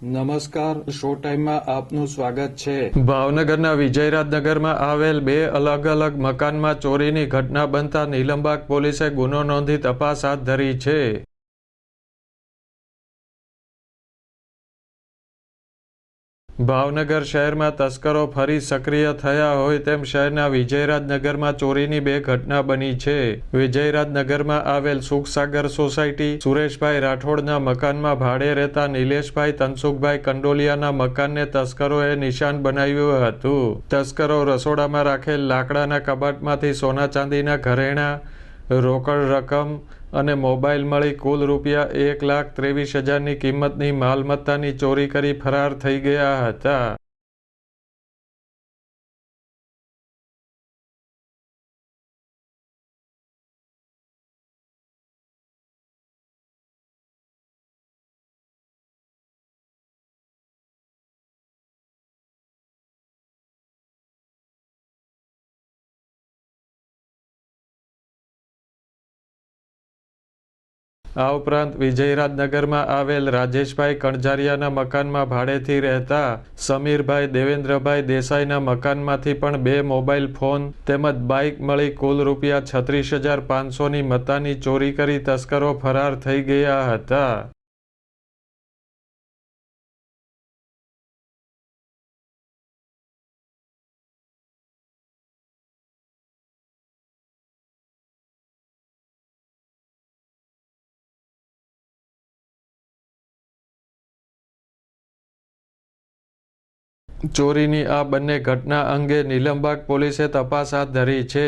નમસ્કાર, શો ટાઈમમાં આપનું સ્વાગત છે. ભાવનગરના વિજયરાજનગરમાં આવેલ બે અલગ અલગ મકાનમાં ચોરીની ઘટના બનતા નીલમબાગ પોલીસે ગુનો નોંધી તપાસ હાથ ધરી છે. ભાવનગર શહેરમાં તસ્કરો ફરી સક્રિય થયા હોય તેમ શહેરના વિજયરાજનગરમાં ચોરીની બે ઘટના બની છે. વિજયરાજનગરમાં આવેલ સુખસાગર સોસાયટી સુરેશભાઈ રાઠોડના મકાનમાં ભાડે રહેતા નિલેશભાઈ તનસુખભાઈ કંડોલિયાના મકાનને તસ્કરોએ નિશાન બનાવ્યું હતું. તસ્કરો રસોડામાં રાખેલ લાકડાના કબાટમાંથી સોના ચાંદીના ઘરેણાં, રોકડ રકમ અને મોબાઈલ મળી કુલ રૂપિયા 1,23,000ની કિંમતની માલમત્તાની ચોરી કરી ફરાર થઈ ગયા હતા. આ ઉપરાંત વિજયરાજનગરમાં આવેલ રાજેશભાઈ કણઝારિયાના મકાનમાં ભાડેથી રહેતા સમીરભાઈ દેવેન્દ્રભાઈ દેસાઈના મકાનમાંથી પણ 2 મોબાઈલ ફોન તેમજ બાઇક મળી કુલ રૂપિયા 36,500ની મત્તાની ચોરી કરી તસ્કરો ફરાર થઈ ગયા હતા. ચોરીની આ બંને ઘટના અંગે નીલમબાગ પોલીસે તપાસ હાથ ધરી છે.